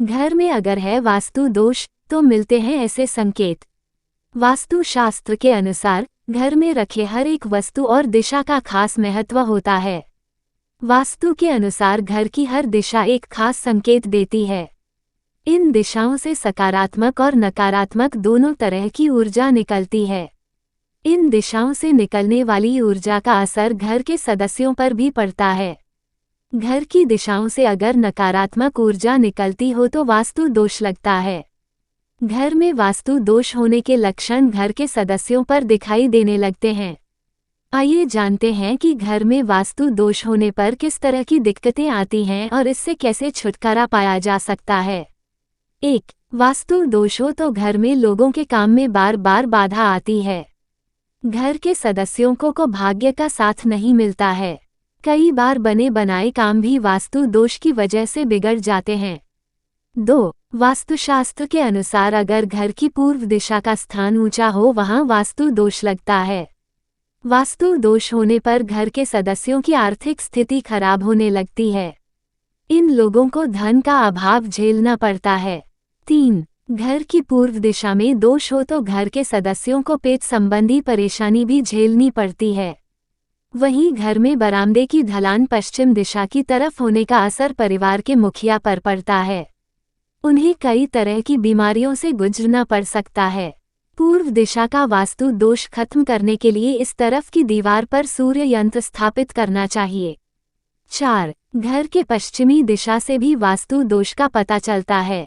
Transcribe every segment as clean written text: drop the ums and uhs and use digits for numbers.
घर में अगर है वास्तु दोष तो मिलते हैं ऐसे संकेत। वास्तु शास्त्र के अनुसार घर में रखे हर एक वस्तु और दिशा का खास महत्व होता है। वास्तु के अनुसार घर की हर दिशा एक खास संकेत देती है। इन दिशाओं से सकारात्मक और नकारात्मक दोनों तरह की ऊर्जा निकलती है। इन दिशाओं से निकलने वाली ऊर्जा का असर घर के सदस्यों पर भी पड़ता है। घर की दिशाओं से अगर नकारात्मक ऊर्जा निकलती हो तो वास्तु दोष लगता है। घर में वास्तु दोष होने के लक्षण घर के सदस्यों पर दिखाई देने लगते हैं। आइए जानते हैं कि घर में वास्तु दोष होने पर किस तरह की दिक्कतें आती हैं और इससे कैसे छुटकारा पाया जा सकता है। 1. वास्तु दोष हो तो घर में लोगों के काम में बार बार बाधा आती है। घर के सदस्यों को भाग्य का साथ नहीं मिलता है। कई बार बने बनाए काम भी वास्तु दोष की वजह से बिगड़ जाते हैं। 2. वास्तुशास्त्र के अनुसार अगर घर की पूर्व दिशा का स्थान ऊंचा हो वहां वास्तु दोष लगता है। वास्तु दोष होने पर घर के सदस्यों की आर्थिक स्थिति खराब होने लगती है। इन लोगों को धन का अभाव झेलना पड़ता है। 3. घर की पूर्व दिशा में दोष हो तो घर के सदस्यों को पेट संबंधी परेशानी भी झेलनी पड़ती है। वहीं घर में बरामदे की ढलान पश्चिम दिशा की तरफ होने का असर परिवार के मुखिया पर पड़ता है। उन्हें कई तरह की बीमारियों से गुजरना पड़ सकता है। पूर्व दिशा का वास्तु दोष खत्म करने के लिए इस तरफ की दीवार पर सूर्य यंत्र स्थापित करना चाहिए। 4. घर के पश्चिमी दिशा से भी वास्तु दोष का पता चलता है।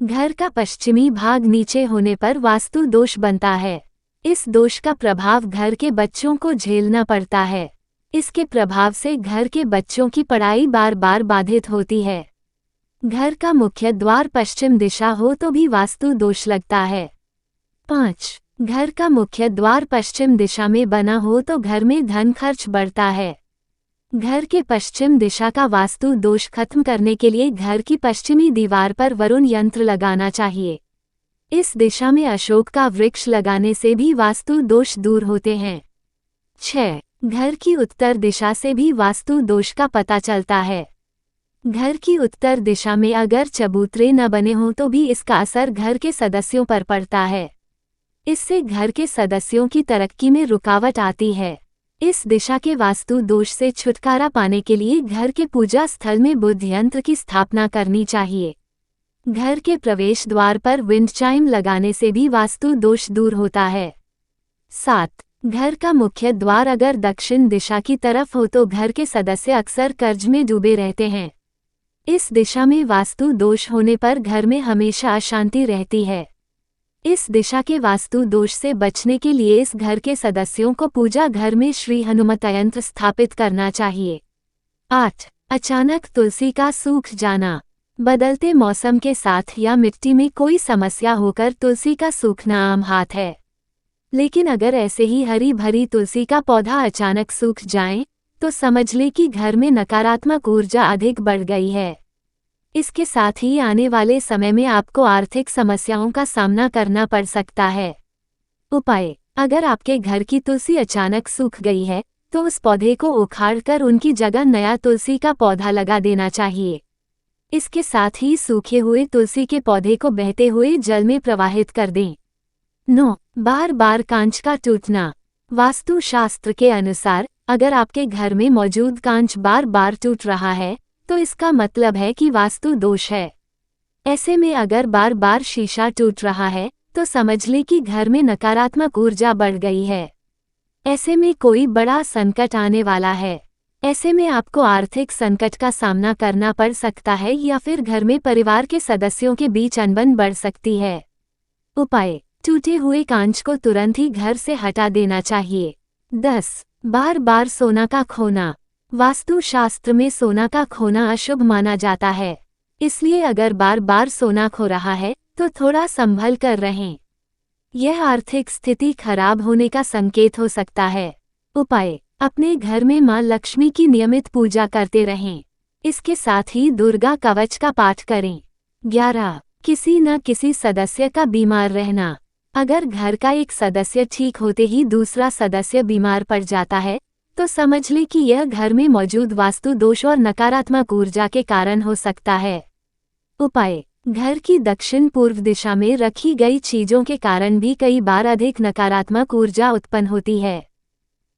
घर का पश्चिमी भाग नीचे होने पर वास्तु दोष बनता है। इस दोष का प्रभाव घर के बच्चों को झेलना पड़ता है। इसके प्रभाव से घर के बच्चों की पढ़ाई बार बार बाधित होती है। घर का मुख्य द्वार पश्चिम दिशा हो तो भी वास्तु दोष लगता है। 5. घर का मुख्य द्वार पश्चिम दिशा में बना हो तो घर में धन खर्च बढ़ता है। घर के पश्चिम दिशा का वास्तु दोष खत्म करने के लिए घर की पश्चिमी दीवार पर वरुण यंत्र लगाना चाहिए। इस दिशा में अशोक का वृक्ष लगाने से भी वास्तु दोष दूर होते हैं। 6. घर की उत्तर दिशा से भी वास्तु दोष का पता चलता है। घर की उत्तर दिशा में अगर चबूतरे न बने हों तो भी इसका असर घर के सदस्यों पर पड़ता है। इससे घर के सदस्यों की तरक्की में रुकावट आती है। इस दिशा के वास्तु दोष से छुटकारा पाने के लिए घर के पूजा स्थल में बुद्ध यंत्र की स्थापना करनी चाहिए। घर के प्रवेश द्वार पर विंड चाइम लगाने से भी वास्तु दोष दूर होता है। 7. घर का मुख्य द्वार अगर दक्षिण दिशा की तरफ हो तो घर के सदस्य अक्सर कर्ज में डूबे रहते हैं। इस दिशा में वास्तु दोष होने पर घर में हमेशा अशांति रहती है। इस दिशा के वास्तु दोष से बचने के लिए इस घर के सदस्यों को पूजा घर में श्री हनुमत यंत्र स्थापित करना चाहिए। 8. अचानक तुलसी का सूख जाना। बदलते मौसम के साथ या मिट्टी में कोई समस्या होकर तुलसी का सूखना आम बात है। लेकिन अगर ऐसे ही हरी भरी तुलसी का पौधा अचानक सूख जाए तो समझ ले कि घर में नकारात्मक ऊर्जा अधिक बढ़ गई है। इसके साथ ही आने वाले समय में आपको आर्थिक समस्याओं का सामना करना पड़ सकता है। उपाय: अगर आपके घर की तुलसी अचानक सूख गई है तो उस पौधे को उखाड़कर उनकी जगह नया तुलसी का पौधा लगा देना चाहिए। इसके साथ ही सूखे हुए तुलसी के पौधे को बहते हुए जल में प्रवाहित कर दें। 9. बार बार कांच का टूटना। वास्तु शास्त्र के अनुसार अगर आपके घर में मौजूद कांच बार बार टूट रहा है तो इसका मतलब है कि वास्तु दोष है। ऐसे में अगर बार बार शीशा टूट रहा है तो समझ ले कि घर में नकारात्मक ऊर्जा बढ़ गई है। ऐसे में कोई बड़ा संकट आने वाला है। ऐसे में आपको आर्थिक संकट का सामना करना पड़ सकता है या फिर घर में परिवार के सदस्यों के बीच अनबन बढ़ सकती है। उपाय: टूटे हुए कांच को तुरंत ही घर से हटा देना चाहिए। 10. बार बार सोना का खोना। वास्तु शास्त्र में सोना का खोना अशुभ माना जाता है। इसलिए अगर बार बार सोना खो रहा है तो थोड़ा संभल कर रहें। यह आर्थिक स्थिति खराब होने का संकेत हो सकता है। उपाय: अपने घर में मां लक्ष्मी की नियमित पूजा करते रहें। इसके साथ ही दुर्गा कवच का पाठ करें। 11. किसी न किसी सदस्य का बीमार रहना। अगर घर का एक सदस्य ठीक होते ही दूसरा सदस्य बीमार पड़ जाता है तो समझ लें कि यह घर में मौजूद वास्तु दोष और नकारात्मक ऊर्जा के कारण हो सकता है। उपाय। घर की दक्षिण पूर्व दिशा में रखी गई चीजों के कारण भी कई बार अधिक नकारात्मक ऊर्जा उत्पन्न होती है।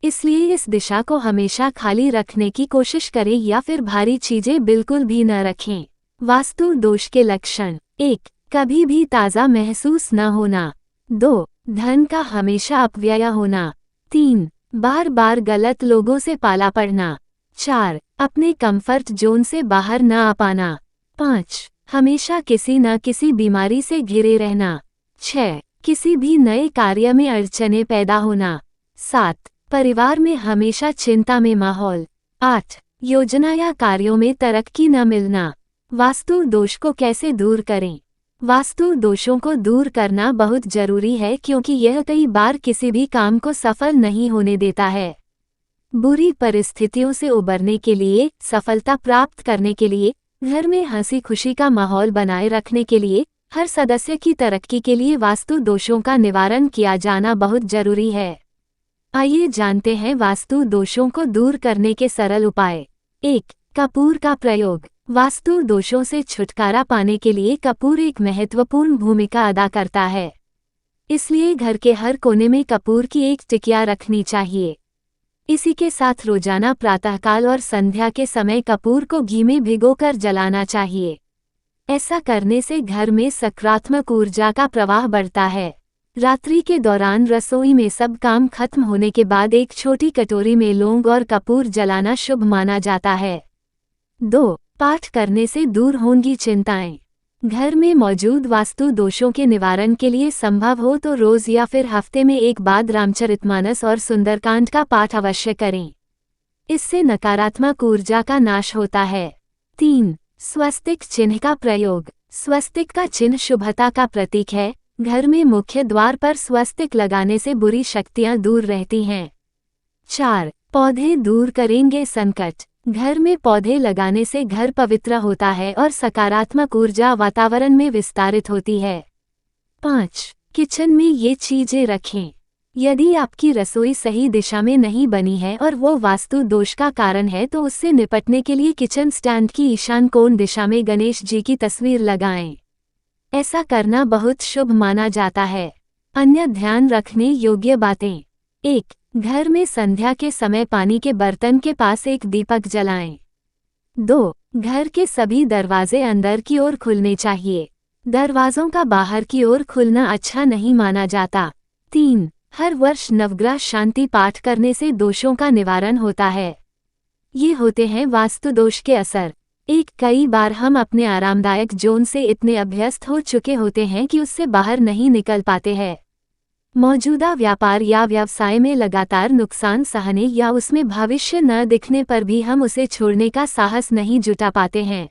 इसलिए इस दिशा को हमेशा खाली रखने की कोशिश करें या फिर भारी चीजें बिल्कुल भी न रखें। वास्तु दोष के लक्षण। 1. कभी भी ताज़ा महसूस न होना। 2. धन का हमेशा अपव्यय होना। 3. बार बार गलत लोगों से पाला पड़ना। 4. अपने कंफर्ट जोन से बाहर न आ पाना। 5. हमेशा किसी न किसी बीमारी से घिरे रहना। 6. किसी भी नए कार्य में अड़चनें पैदा होना। 7. परिवार में हमेशा चिंता में माहौल। 8. योजना या कार्यों में तरक्की न मिलना। वास्तु दोष को कैसे दूर करें? वास्तु दोषों को दूर करना बहुत जरूरी है क्योंकि यह कई बार किसी भी काम को सफल नहीं होने देता है। बुरी परिस्थितियों से उबरने के लिए, सफलता प्राप्त करने के लिए, घर में हंसी खुशी का माहौल बनाए रखने के लिए, हर सदस्य की तरक्की के लिए वास्तु दोषों का निवारण किया जाना बहुत जरूरी है। आइए जानते हैं वास्तु दोषों को दूर करने के सरल उपाय। 1. कपूर का प्रयोग। वास्तु दोषों से छुटकारा पाने के लिए कपूर एक महत्वपूर्ण भूमिका अदा करता है। इसलिए घर के हर कोने में कपूर की एक टिकिया रखनी चाहिए। इसी के साथ रोजाना प्रातःकाल और संध्या के समय कपूर को घी में भिगोकर जलाना चाहिए। ऐसा करने से घर में सकारात्मक ऊर्जा का प्रवाह बढ़ता है। रात्रि के दौरान रसोई में सब काम खत्म होने के बाद एक छोटी कटोरी में लौंग और कपूर जलाना शुभ माना जाता है। 2. पाठ करने से दूर होंगी चिंताएं। घर में मौजूद वास्तु दोषों के निवारण के लिए संभव हो तो रोज या फिर हफ्ते में एक बार रामचरितमानस और सुंदरकांड का पाठ अवश्य करें। इससे नकारात्मक ऊर्जा का नाश होता है। 3. स्वस्तिक चिन्ह का प्रयोग। स्वस्तिक का चिन्ह शुभता का प्रतीक है। घर में मुख्य द्वार पर स्वस्तिक लगाने से बुरी शक्तियां दूर रहती हैं। 4. पौधे दूर करेंगे संकट। घर में पौधे लगाने से घर पवित्र होता है और सकारात्मक ऊर्जा वातावरण में विस्तारित होती है। 5. किचन में ये चीजें रखें। यदि आपकी रसोई सही दिशा में नहीं बनी है और वो वास्तु दोष का कारण है तो उससे निपटने के लिए किचन स्टैंड की ईशान कोण दिशा में गणेश जी की तस्वीर लगाएं। ऐसा करना बहुत शुभ माना जाता है। अन्य ध्यान रखने योग्य बातें। 1. घर में संध्या के समय पानी के बर्तन के पास एक दीपक जलाएं। 2. घर के सभी दरवाजे अंदर की ओर खुलने चाहिए। दरवाजों का बाहर की ओर खुलना अच्छा नहीं माना जाता। 3. हर वर्ष नवग्रह शांति पाठ करने से दोषों का निवारण होता है। ये होते हैं वास्तु दोष के असर। कई बार हम अपने आरामदायक जोन से इतने अभ्यस्त हो चुके होते हैं कि उससे बाहर नहीं निकल पाते हैं। मौजूदा व्यापार या व्यवसाय में लगातार नुकसान सहने या उसमें भविष्य न दिखने पर भी हम उसे छोड़ने का साहस नहीं जुटा पाते हैं।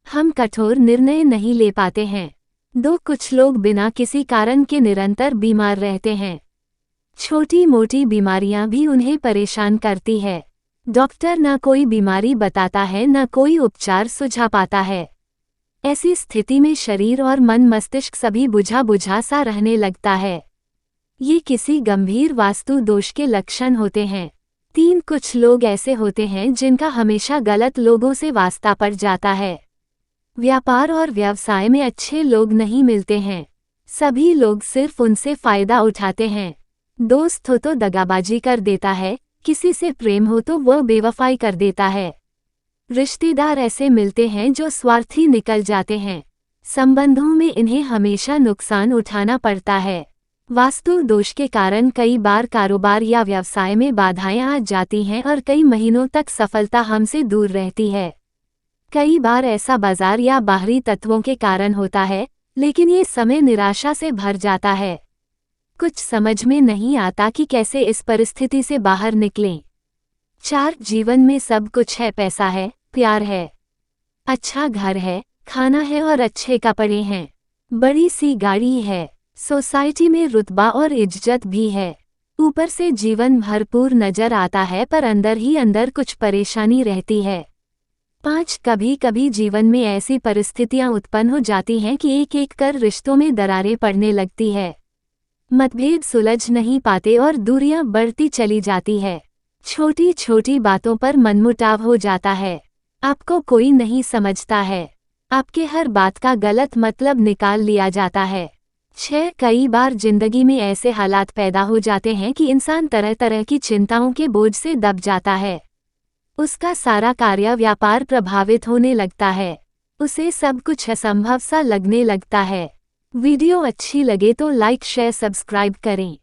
हम कठोर निर्णय नहीं ले पाते हैं। कुछ लोग बिना किसी कारण के निरंतर बीमार रहते हैं। छोटी मोटी बीमारियां भी उन्हें परेशान करती है। डॉक्टर न कोई बीमारी बताता है न कोई उपचार सुझा पाता है। ऐसी स्थिति में शरीर और मन मस्तिष्क सभी बुझा बुझा सा रहने लगता है। ये किसी गंभीर वास्तु दोष के लक्षण होते हैं। 3. कुछ लोग ऐसे होते हैं जिनका हमेशा गलत लोगों से वास्ता पड़ जाता है। व्यापार और व्यवसाय में अच्छे लोग नहीं मिलते हैं। सभी लोग सिर्फ उनसे फायदा उठाते हैं। दोस्त हो तो दगाबाजी कर देता है, किसी से प्रेम हो तो वह बेवफाई कर देता है। रिश्तेदार ऐसे मिलते हैं जो स्वार्थी निकल जाते हैं। संबंधों में इन्हें हमेशा नुकसान उठाना पड़ता है। वास्तु दोष के कारण कई बार कारोबार या व्यवसाय में बाधाएं आ जाती हैं और कई महीनों तक सफलता हमसे दूर रहती है। कई बार ऐसा बाजार या बाहरी तत्वों के कारण होता है, लेकिन ये समय निराशा से भर जाता है। कुछ समझ में नहीं आता कि कैसे इस परिस्थिति से बाहर निकलें। 4. जीवन में सब कुछ है, पैसा है, प्यार है, अच्छा घर है, खाना है और अच्छे कपड़े हैं, बड़ी सी गाड़ी है, सोसाइटी में रुतबा और इज्जत भी है। ऊपर से जीवन भरपूर नजर आता है पर अंदर ही अंदर कुछ परेशानी रहती है। 5. कभी कभी जीवन में ऐसी परिस्थितियां उत्पन्न हो जाती हैं कि एक एक कर रिश्तों में दरारें पड़ने लगती है। मतभेद सुलझ नहीं पाते और दूरियां बढ़ती चली जाती है। छोटी छोटी बातों पर मनमुटाव हो जाता है। आपको कोई नहीं समझता है। आपके हर बात का गलत मतलब निकाल लिया जाता है। 6 कई बार जिंदगी में ऐसे हालात पैदा हो जाते हैं कि इंसान तरह तरह की चिंताओं के बोझ से दब जाता है। उसका सारा कार्य व्यापार प्रभावित होने लगता है। उसे सब कुछ असंभव सा लगने लगता है। वीडियो अच्छी लगे तो लाइक शेयर सब्सक्राइब करें।